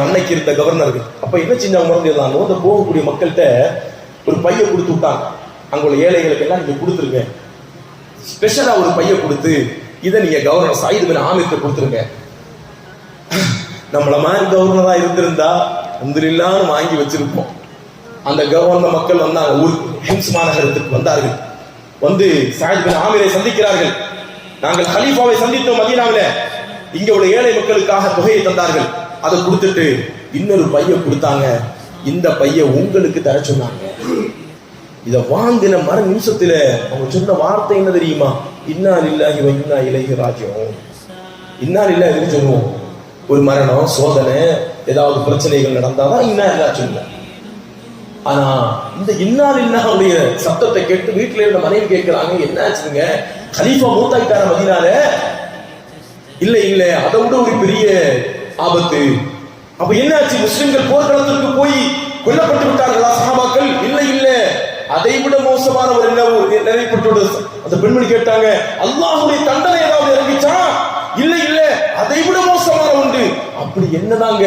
அன்னைக்கு இருந்த கவர்னர்கள் அப்ப என்ன செஞ்சாங்க மறந்துடலாம். வந்து போகக்கூடிய மக்கள்கிட்ட ஒரு பைய கொடுத்து விட்டாங்க. அங்குள்ள ஏழைகளுக்கு எல்லாம் நீங்க கொடுத்துருங்க, ஸ்பெஷலா ஒரு பைய கொடுத்து இதை நீங்க கவர்னர் சயீத் பின் ஆமிருக்கு கொடுத்துருங்க. நம்மள மாதிரி கவர்னரா இருந்திருந்தா அல்ஹம்துலில்லாஹ்னு வாங்கி வச்சிருப்போம். அந்த கவர்னர் மக்கள் வந்தாங்க, ஊருக்கு ஹிம்ஸ் மாநகரத்துக்கு வந்தார்கள். வந்து சயீத் பின் ஆமிரை சந்திக்கிறார்கள். நாங்கள் கலீஃபாவை சந்தித்தோம் மதீனாவில, இங்க உள்ள ஏழை மக்களுக்காக தொகையை தந்தார்கள். அதை கொடுத்துட்டு இன்னொரு பைய கொடுத்தாங்க, இந்த பைய உங்களுக்கு தர சொன்னாங்க. இத வாங்கின மறு நிமிஷத்துல அவங்க சொன்ன வார்த்தை என்ன தெரியுமா? இன்னா லில்லாஹி வ இன்னா இலைஹி ராஜிஊன். இன்னா லில்லாஹி சொல்லுவோம், ஒரு மரணம் சோதனை ஏதாவது பிரச்சனைகள் நடந்தாதான் இன்னா லில்லாஹி சொல்லுவோம். ஆனா இந்த இன்னா லில்லாஹுடைய சத்தத்தை கேட்டு வீட்டுல இருந்த மனைவி கேட்கிறாங்க, என்ன ஆச்சுங்க, கலீஃபா மூத்தாயிட்டார மதீனால? இல்ல இல்ல, அதை விட ஒரு பெரிய ஆபத்து. அப்ப என்னாச்சு, முஸ்லிம்கள் போர்க்களத்திற்கு போய் கொல்லப்பட்டு விட்டார்களா சஹாபாக்கள்? இல்ல இல்ல, அதை விட மோசமான ஒரு நிறைவேற்றோடு அந்த பெண்மணி கேட்டாங்க, அல்லாஹ்வுடைய தண்டனை ஏதாவது இறங்கிச்சா? இல்ல இல்ல, அதை விட மோசமான உண்டு. அப்படி என்னதாங்க,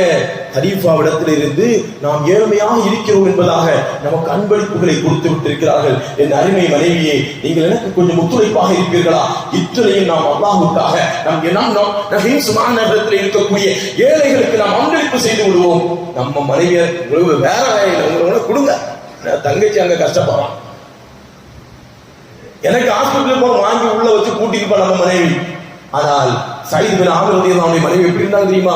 கலீஃபாவிடத்தில் இருந்து நாம் ஏழ்மையாக இருக்கிறோம் என்பதாக நமக்கு அன்பளிப்புகளை கொடுத்து விட்டிருக்கிறார்கள். என் அருமை மனைவியே, நீங்கள் எனக்கு கொஞ்சம் ஒத்துழைப்பாக இருப்பீர்களா? இத்தனையும் நாம் அல்லாஹ்வுக்காக நகரத்தில் இருக்கக்கூடிய ஏழைகளுக்கு நாம் அன்பளிப்பு செய்து விடுவோம். நம்ம மனைவியை வேற உங்களை கொடுங்க, தங்கச்சி அங்க கஷ்டப்படுறான், எனக்கு ஹாஸ்பிட்டல் போன வாங்கி உள்ள வச்சு கூட்டிட்டு நம்ம மனைவி. ஆனால் சயீத் பின் ஆமிர் ரலியல்லாஹு அன்ஹு மனைவி எப்படி இருந்தாங்க தெரியுமா?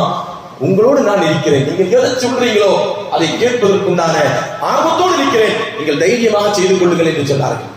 உங்களோடு நான் இருக்கிறேன், நீங்க எதை சொல்றீங்களோ அதை கேட்பதற்குண்டான ஆர்வத்தோடு இருக்கிறேன், நீங்கள் தைரியமாக செய்து கொள்ளுங்கள் என்று சொன்னார்கள்.